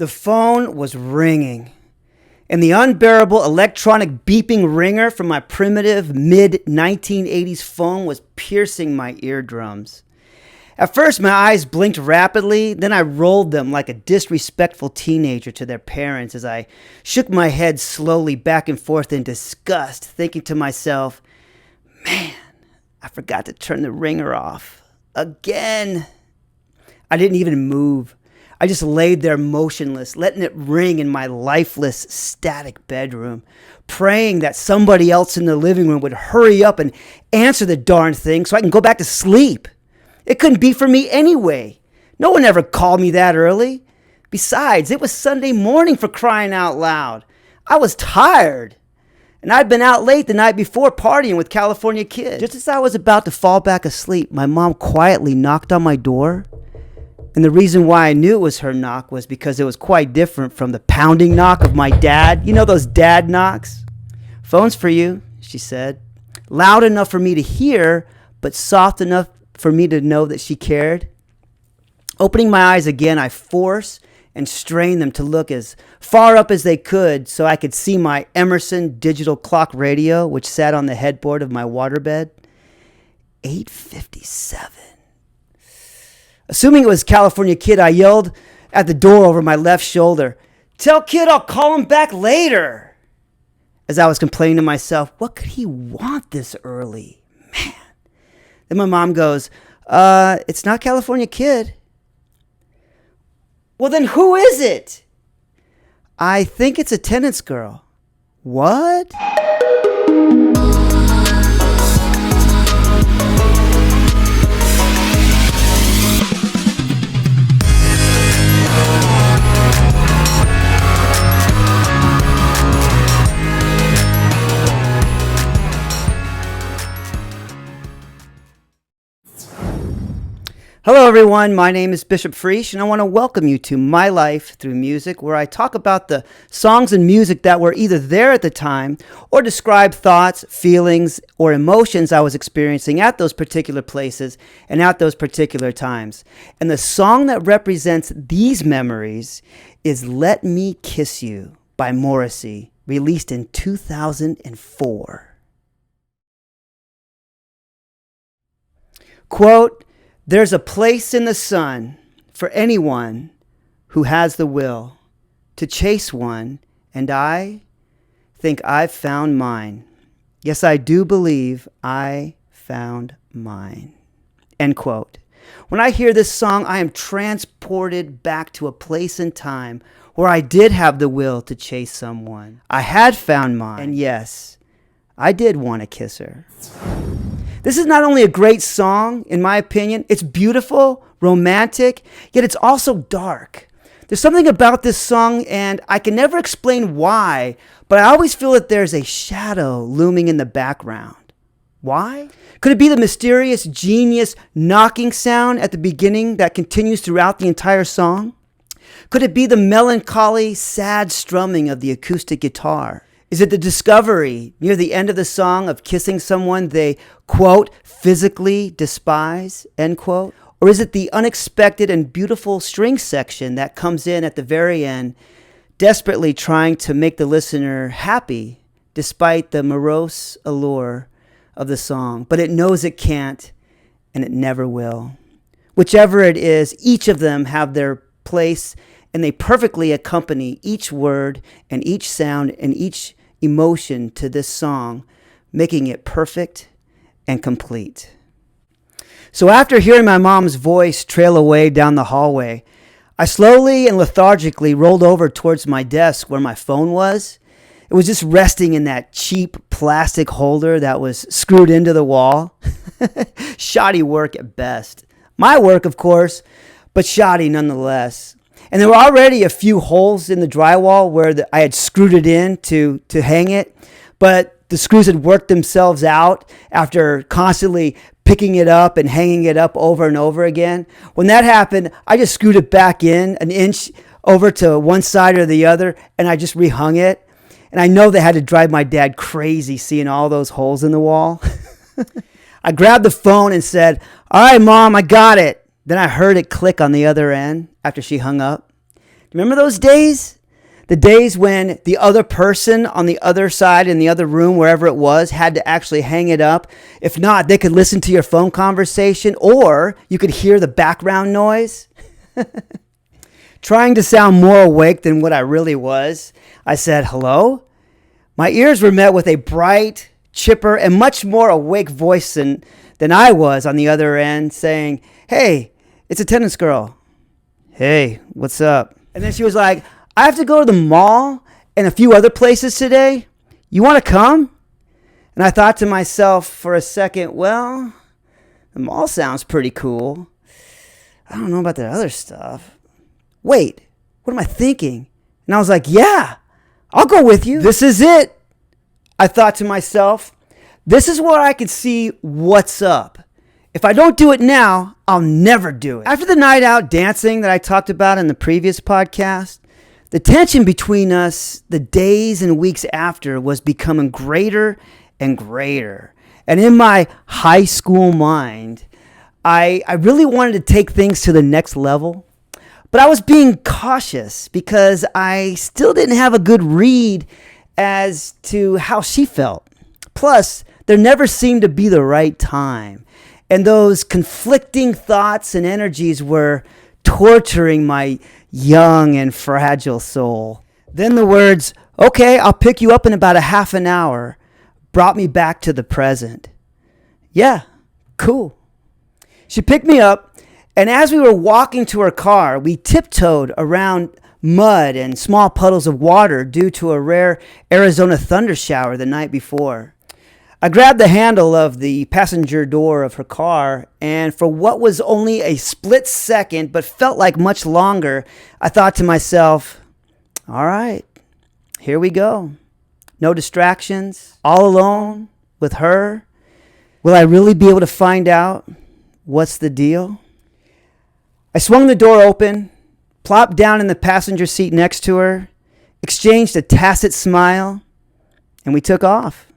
The phone was ringing, and the unbearable electronic beeping ringer from my primitive mid-1980s phone was piercing my eardrums. At first, my eyes blinked rapidly, then I rolled them like a disrespectful teenager to their parents as I shook my head slowly back and forth in disgust, thinking to myself, man, I forgot to turn the ringer off. Again. I didn't even move. I just laid there motionless, letting it ring in my lifeless, static bedroom, praying that somebody else in the living room would hurry up and answer the darn thing so I can go back to sleep. It couldn't be for me anyway. No one ever called me that early. Besides, it was Sunday morning, for crying out loud. I was tired. And I'd been out late the night before partying with California kids. Just as I was about to fall back asleep, my mom quietly knocked on my door. And the reason why I knew it was her knock was because it was quite different from the pounding knock of my dad. You know those dad knocks? Phone's for you, she said. Loud enough for me to hear, but soft enough for me to know that she cared. Opening my eyes again, I forced and strained them to look as far up as they could so I could see my Emerson digital clock radio, which sat on the headboard of my waterbed. 8:57. Assuming it was California Kid, I yelled at the door over my left shoulder, "Tell Kid I'll call him back later." As I was complaining to myself, what could he want this early? Man. Then my mom goes, it's not California Kid. Well, then who is it? I think it's a tenants girl. What? Hello everyone, my name is Bishop Friesch, and I want to welcome you to My Life Through Music, where I talk about the songs and music that were either there at the time or describe thoughts, feelings, or emotions I was experiencing at those particular places and at those particular times. And the song that represents these memories is Let Me Kiss You by Morrissey, released in 2004. Quote, "There's a place in the sun for anyone who has the will to chase one, and I think I've found mine. Yes, I do believe I found mine." End quote. When I hear this song, I am transported back to a place and time where I did have the will to chase someone. I had found mine, and yes, I did want to kiss her. This is not only a great song, in my opinion, it's beautiful, romantic, yet it's also dark. There's something about this song, and I can never explain why, but I always feel that there's a shadow looming in the background. Why? Could it be the mysterious, genius knocking sound at the beginning that continues throughout the entire song? Could it be the melancholy, sad strumming of the acoustic guitar? Is it the discovery near the end of the song of kissing someone they, quote, physically despise, end quote? Or is it the unexpected and beautiful string section that comes in at the very end, desperately trying to make the listener happy despite the morose allure of the song? But it knows it can't, and it never will. Whichever it is, each of them have their place, and they perfectly accompany each word and each sound and each emotion to this song, making it perfect and complete. So after hearing my mom's voice trail away down the hallway, I slowly and lethargically rolled over towards my desk where my phone was. It was just resting in that cheap plastic holder that was screwed into the wall. Shoddy work at best. My work, of course, but shoddy nonetheless. And there were already a few holes in the drywall where I had screwed it in to hang it, but the screws had worked themselves out after constantly picking it up and hanging it up over and over again. When that happened, I just screwed it back in an inch over to one side or the other, and I just rehung it. And I know that had to drive my dad crazy seeing all those holes in the wall. I grabbed the phone and said, "All right, Mom, I got it." Then I heard it click on the other end after she hung up. Remember those days? The days when the other person on the other side in the other room, wherever it was, had to actually hang it up. If not, they could listen to your phone conversation, or you could hear the background noise. Trying to sound more awake than what I really was, I said, "Hello?" My ears were met with a bright, chipper, and much more awake voice than I was on the other end, saying, "Hey, it's a tennis girl." "Hey, what's up?" And then she was like, "I have to go to the mall and a few other places today. You want to come?" And I thought to myself for a second, well, the mall sounds pretty cool. I don't know about that other stuff. Wait, what am I thinking? And I was like, yeah, I'll go with you. This is it. I thought to myself, this is where I can see what's up. If I don't do it now, I'll never do it. After the night out dancing that I talked about in the previous podcast, the tension between us the days and weeks after was becoming greater and greater. And in my high school mind, I really wanted to take things to the next level. But I was being cautious because I still didn't have a good read as to how she felt. Plus, there never seemed to be the right time. And those conflicting thoughts and energies were torturing my young and fragile soul. Then the words, "Okay, I'll pick you up in about a half an hour," brought me back to the present. Yeah, cool. She picked me up, and as we were walking to her car, we tiptoed around mud and small puddles of water due to a rare Arizona thunder shower the night before. I grabbed the handle of the passenger door of her car, and for what was only a split second but felt like much longer, I thought to myself, all right, here we go. No distractions, all alone with her. Will I really be able to find out what's the deal? I swung the door open, plopped down in the passenger seat next to her, exchanged a tacit smile, and we took off.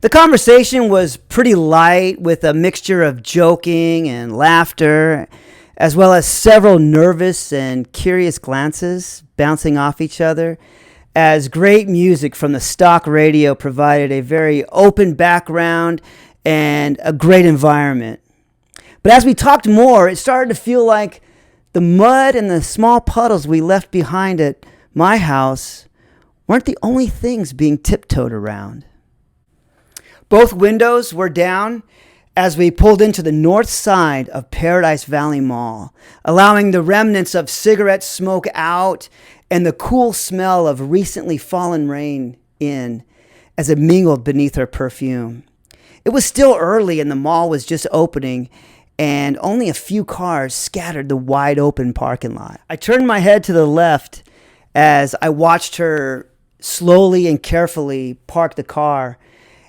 The conversation was pretty light with a mixture of joking and laughter, as well as several nervous and curious glances bouncing off each other, as great music from the stock radio provided a very open background and a great environment. But as we talked more, it started to feel like the mud and the small puddles we left behind at my house weren't the only things being tiptoed around. Both windows were down as we pulled into the north side of Paradise Valley Mall, allowing the remnants of cigarette smoke out and the cool smell of recently fallen rain in as it mingled beneath her perfume. It was still early and the mall was just opening, and only a few cars scattered the wide open parking lot. I turned my head to the left as I watched her slowly and carefully park the car.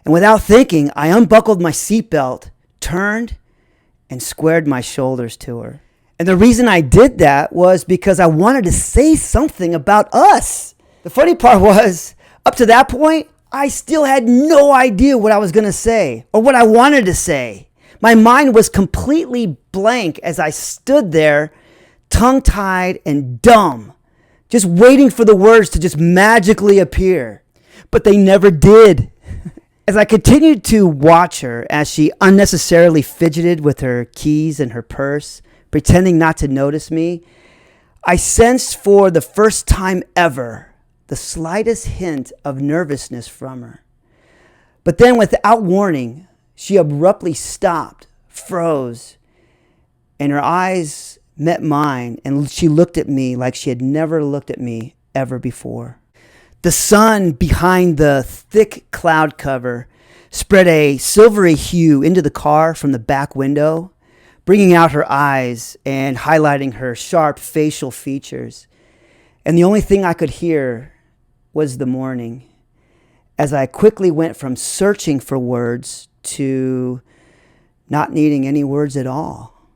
And without thinking, I unbuckled my seatbelt, turned, and squared my shoulders to her. And the reason I did that was because I wanted to say something about us. The funny part was, up to that point, I still had no idea what I was going to say or what I wanted to say. My mind was completely blank as I stood there, tongue-tied and dumb, just waiting for the words to just magically appear. But they never did. As I continued to watch her as she unnecessarily fidgeted with her keys and her purse, pretending not to notice me, I sensed for the first time ever the slightest hint of nervousness from her. But then without warning, she abruptly stopped, froze, and her eyes met mine, and she looked at me like she had never looked at me ever before. The sun behind the thick cloud cover spread a silvery hue into the car from the back window, bringing out her eyes and highlighting her sharp facial features. And the only thing I could hear was the mourning, as I quickly went from searching for words to not needing any words at all.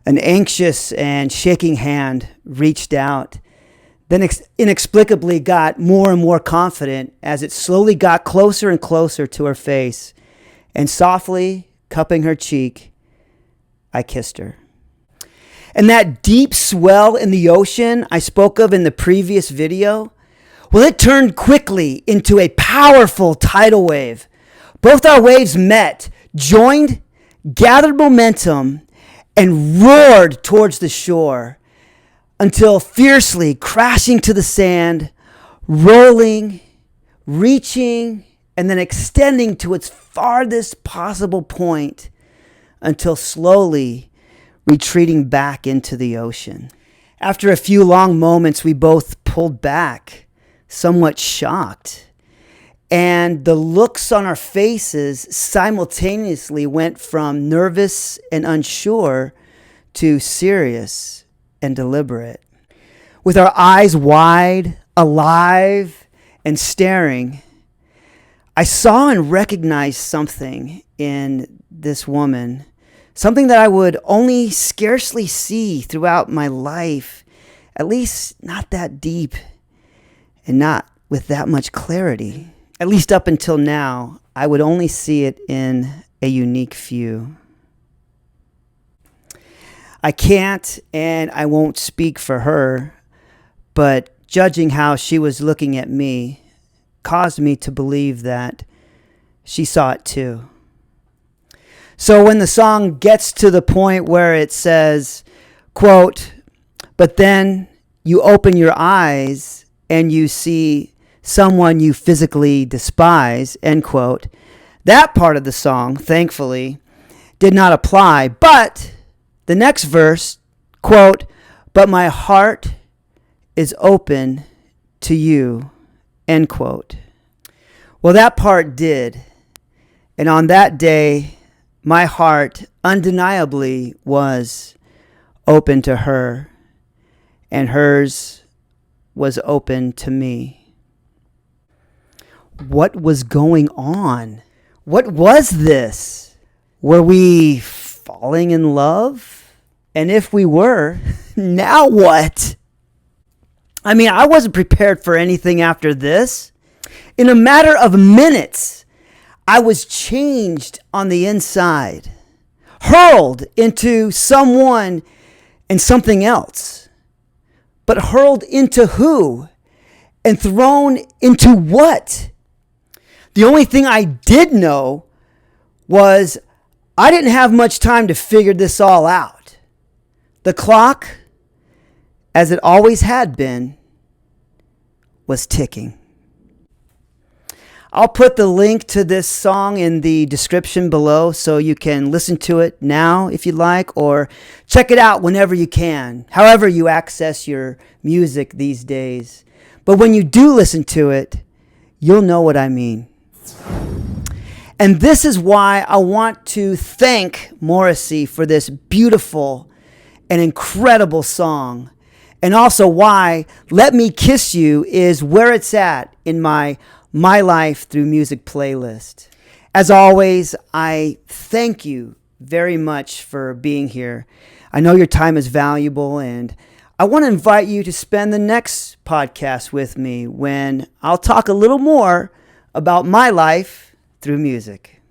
An anxious and shaking hand reached out, then inexplicably got more and more confident as it slowly got closer and closer to her face, and softly cupping her cheek, I kissed her. And that deep swell in the ocean I spoke of in the previous video, well, it turned quickly into a powerful tidal wave. Both our waves met, joined, gathered momentum, and roared towards the shore until fiercely crashing to the sand, rolling, reaching, and then extending to its farthest possible point until slowly retreating back into the ocean. After a few long moments, we both pulled back, somewhat shocked, and the looks on our faces simultaneously went from nervous and unsure to serious and deliberate. With our eyes wide, alive, and staring, I saw and recognized something in this woman, something that I would only scarcely see throughout my life, at least not that deep and not with that much clarity. At least up until now, I would only see it in a unique few. I can't and I won't speak for her, but judging how she was looking at me caused me to believe that she saw it too. So when the song gets to the point where it says, quote, "But then you open your eyes and you see someone you physically despise," end quote, that part of the song, thankfully, did not apply. But the next verse, quote, "But my heart is open to you," end quote. Well, that part did. And on that day, my heart undeniably was open to her, and hers was open to me. What was going on? What was this? Were we falling in love? And if we were, now what? I mean, I wasn't prepared for anything after this. In a matter of minutes, I was changed on the inside, hurled into someone and something else. But hurled into who? And thrown into what? The only thing I did know was I didn't have much time to figure this all out. The clock, as it always had been, was ticking. I'll put the link to this song in the description below so you can listen to it now if you like, or check it out whenever you can, however you access your music these days. But when you do listen to it, you'll know what I mean. And this is why I want to thank Morrissey for this beautiful and incredible song. And also why Let Me Kiss You is where it's at in my Life Through Music playlist. As always, I thank you very much for being here. I know your time is valuable, and I want to invite you to spend the next podcast with me when I'll talk a little more about my life through music.